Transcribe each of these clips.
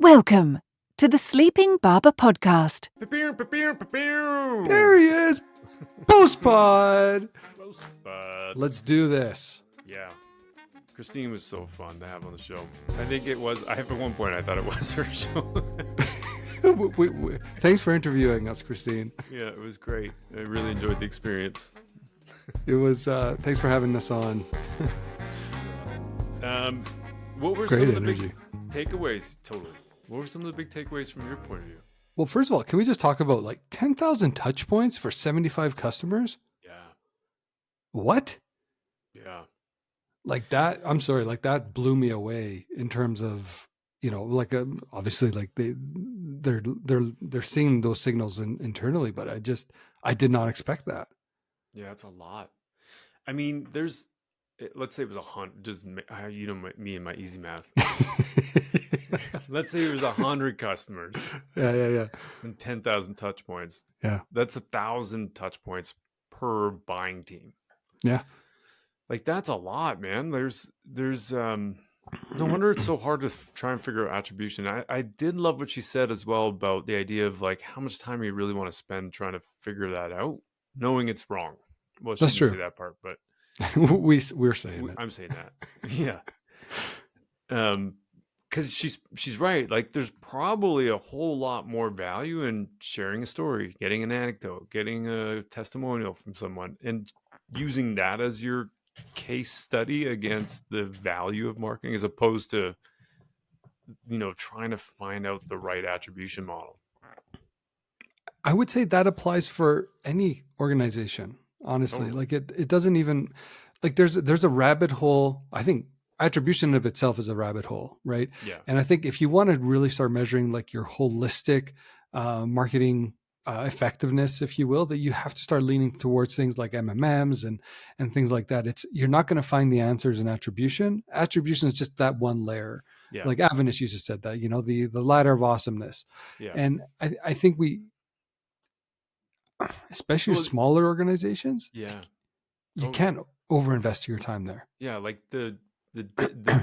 Welcome to the Sleeping Barber Podcast. There he is. Postpod. Postpod. Let's do this. Yeah. Christine was so fun to have on the show. I think it was, at one point I thought it was her show. Thanks for interviewing us, Christine. Yeah, it was great. I really enjoyed the experience. It was, thanks for having us on. What were Great some of the energy. big takeaways? Totally. What were some of the big takeaways from your point of view? Well, first of all, can we just talk about like 10,000 touch points for 75 customers? Yeah. What? Yeah. Like that, I'm sorry, like that blew me away in terms of, like obviously like they're seeing those signals internally, but I did not expect that. Yeah, it's a lot. I mean, let's say it was 100, just, me and my easy math. Let's say it was 100 customers. Yeah. And 10,000 touch points. Yeah. That's 1,000 touch points per buying team. Yeah. Like that's a lot, man. There's no wonder it's so hard to try and figure out attribution. I did love what she said as well about the idea of like how much time you really want to spend trying to figure that out, knowing it's wrong. Well, she That's didn't true. say that part, but we're saying it. I'm saying that. Yeah. Because she's right. Like there's probably a whole lot more value in sharing a story, getting an anecdote, getting a testimonial from someone, and using that as your case study against the value of marketing, as opposed to trying to find out the right attribution model. I would say that applies for any organization, honestly. Totally. Like it doesn't even like there's a rabbit hole. I think attribution of itself is a rabbit hole, right? Yeah. And I think if you want to really start measuring like your holistic marketing effectiveness, if you will, that you have to start leaning towards things like MMMs and things like that. You're not going to find the answers in attribution. Attribution is just that one layer. Yeah. Like Avinash used to said that, the ladder of awesomeness. Yeah. And I think especially with smaller organizations, Yeah. you can't overinvest your time there. Yeah. Like the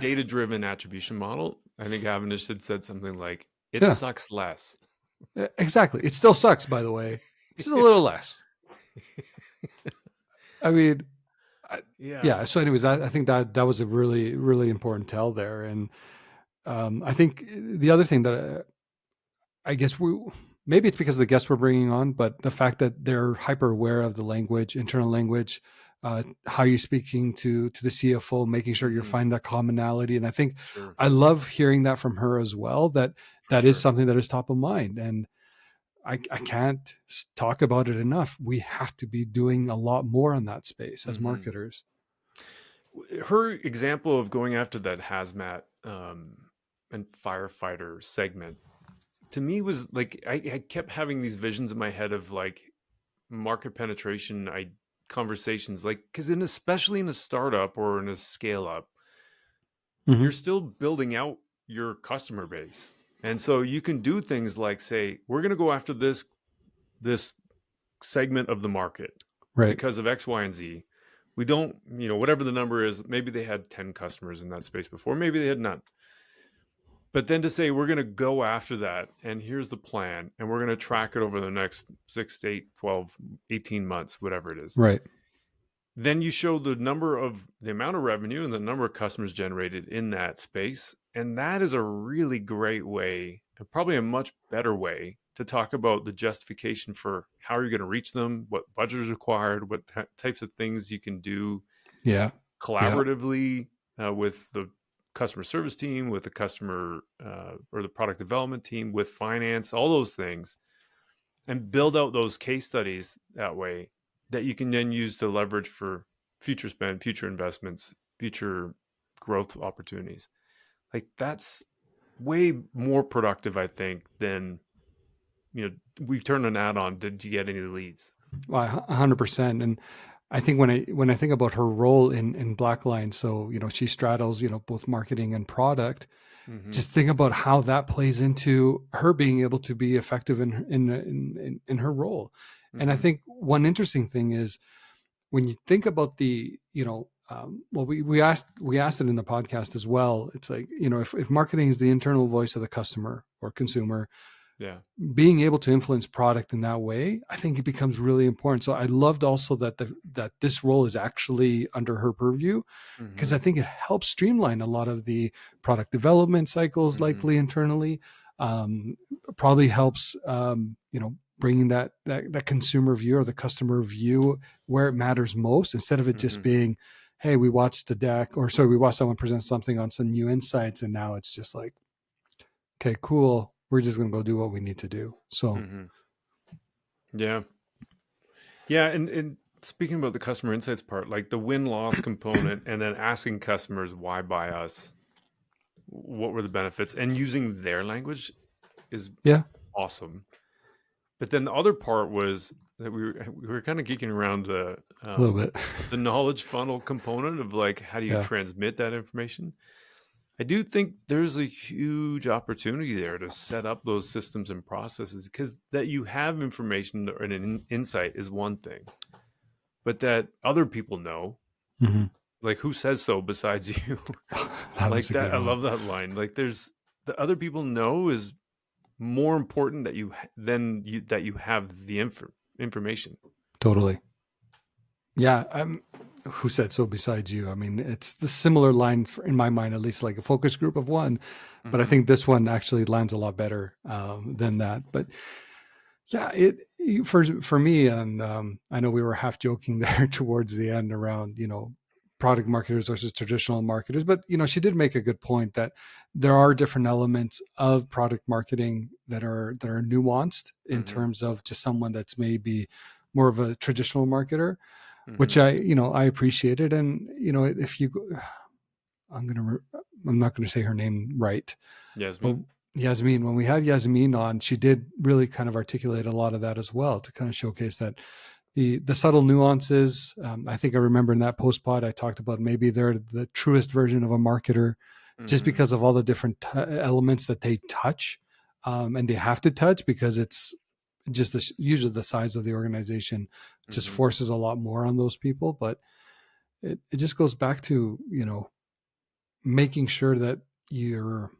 data-driven attribution model, I think Avinash had said something like, it sucks less. Exactly. It still sucks, by the way. Just a little less. I mean, yeah. So anyways, I think that was a really, really important tell there. And I think the other thing that I guess maybe it's because of the guests we're bringing on, but the fact that they're hyper aware of the language, internal language, how you're speaking to the CFO, making sure you're finding that commonality. And I think I love hearing that from her as well, that is something that is top of mind. And I can't talk about it enough. We have to be doing a lot more on that space as marketers. Her example of going after that hazmat and firefighter segment, to me was like, I kept having these visions in my head of like market penetration conversations, like, because especially in a startup or in a scale up, you're still building out your customer base. And so you can do things like say, we're going to go after this segment of the market, right? Because of X, Y, and Z. We don't, whatever the number is, maybe they had 10 customers in that space before, maybe they had none. But then to say, we're going to go after that, and here's the plan, and we're going to track it over the next 6 to 8, 12, 18 months, whatever it is. Right. Then you show the amount of revenue and the number of customers generated in that space. And that is a really great way, and probably a much better way, to talk about the justification for how you're going to reach them, what budget is required, what types of things you can do collaboratively with the customer service team, with the customer or the product development team, with finance, all those things, and build out those case studies that way that you can then use to leverage for future spend, future investments, future growth opportunities. Like that's way more productive, I think, than, we turn an ad on. Did you get any leads? Well, 100%. And I think when I think about her role in Blackline, so, she straddles, both marketing and product, just think about how that plays into her being able to be effective in her role. And I think one interesting thing is when you think about the, well, we asked it in the podcast as well. It's like, if marketing is the internal voice of the customer or consumer, Yeah. being able to influence product in that way, I think it becomes really important. So I loved also that that this role is actually under her purview, because I think it helps streamline a lot of the product development cycles, likely internally. Probably helps, bringing that consumer view or the customer view where it matters most, instead of it just being, hey, we watched the deck, or sorry, we watched someone present something on some new insights, and now it's just like, okay, cool, we're just going to go do what we need to do. So yeah. And speaking about the customer insights part, like the win-loss component, and then asking customers why buy us, what were the benefits, and using their language is awesome. But then the other part was that we were kind of geeking around a little bit the knowledge funnel component of like, how do you transmit that information? I do think there's a huge opportunity there to set up those systems and processes, because that you have information and an insight is one thing, but that other people know, like, who says so besides you? Like that. I love that line. Like, there's the other people know is more important that you have the information. Totally. Yeah. Who said so besides you? I mean, it's the similar line in my mind, at least, like a focus group of one, but I think this one actually lands a lot better than that. But yeah, for me, and I know we were half joking there towards the end around, product marketers versus traditional marketers, but she did make a good point that there are different elements of product marketing that are nuanced in terms of just someone that's maybe more of a traditional marketer, which I appreciated. And if you go, I'm not going to say her name right. Yasmin, when we had Yasmin on, she did really kind of articulate a lot of that as well, to kind of showcase that the subtle nuances. I think I remember in that post pod, I talked about maybe they're the truest version of a marketer, just because of all the different elements that they touch, and they have to touch, because it's just usually the size of the organization just forces a lot more on those people. But it just goes back to, making sure that you're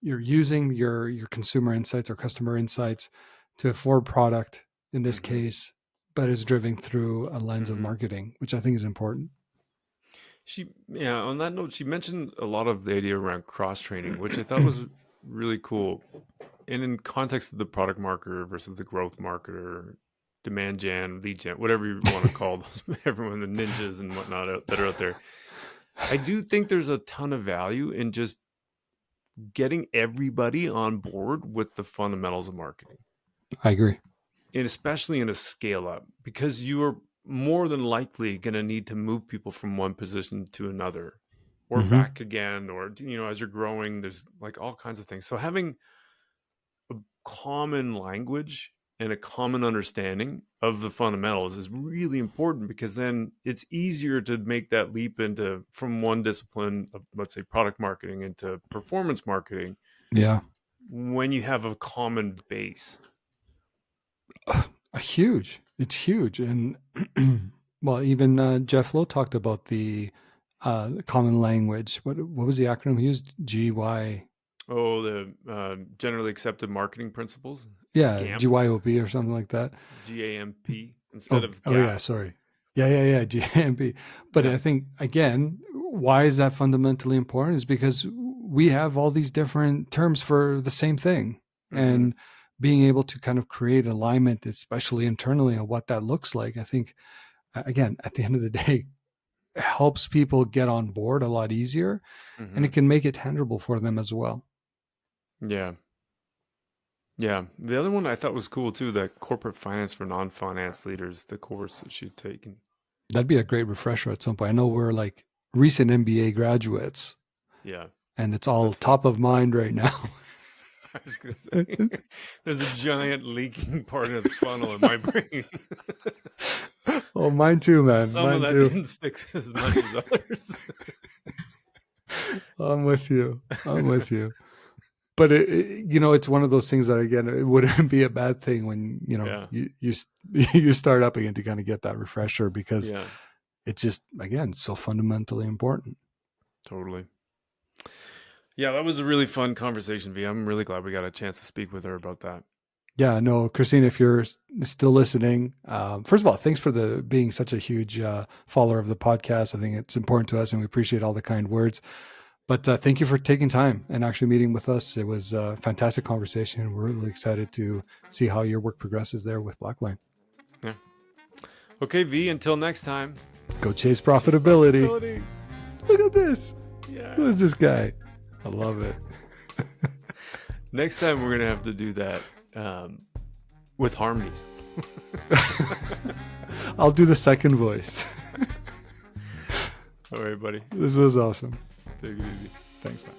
using your consumer insights or customer insights to afford product in this case, but is driven through a lens of marketing, which I think is important. On that note, she mentioned a lot of the idea around cross training, which I thought was really cool. And in context of the product marketer versus the growth marketer, demand gen, lead gen, whatever you want to call those, everyone, the ninjas and whatnot that are out there. I do think there's a ton of value in just getting everybody on board with the fundamentals of marketing. I agree. And especially in a scale up, because you are more than likely going to need to move people from one position to another, or back again, or, as you're growing, there's like all kinds of things. So having a common language and a common understanding of the fundamentals is really important, because then it's easier to make that leap from one discipline of, let's say, product marketing into performance marketing. Yeah. When you have a common base. It's huge. And well, even Jeff Lowe talked about the common language. What was the acronym he used? GY. Oh, the generally accepted marketing principles. Yeah, GAMP. GYOP or something like that. GAMP instead of GAP. Oh yeah, sorry. Yeah, GAMP. But I think, again, why is that fundamentally important? Is because we have all these different terms for the same thing, and being able to kind of create alignment, especially internally, on what that looks like, I think, again, at the end of the day, helps people get on board a lot easier, and it can make it tangible for them as well. Yeah. The other one I thought was cool too, the corporate finance for non-finance leaders, the course that she'd taken. That'd be a great refresher at some point. I know we're like recent MBA graduates. Yeah. And it's all top of mind right now. I was going to say, there's a giant leaking part of the funnel in my brain. Oh, mine too, man. Some of that didn't stick as much as others. I'm with you. But it's one of those things that, again, it wouldn't be a bad thing when you start up again to kind of get that refresher, because it's just, again, so fundamentally important. Totally. Yeah, that was a really fun conversation, V. I'm really glad we got a chance to speak with her about that. Yeah, no, Christine, if you're still listening, first of all, thanks for being such a huge follower of the podcast. I think it's important to us, and we appreciate all the kind words. But thank you for taking time and actually meeting with us. It was a fantastic conversation. We're really excited to see how your work progresses there with Blackline. Yeah. Okay, V, until next time. Go chase profitability. Look at this. Yeah. Who is this guy? I love it. Next time we're going to have to do that with harmonies. I'll do the second voice. All right, buddy. This was awesome. Take it easy. Thanks, man.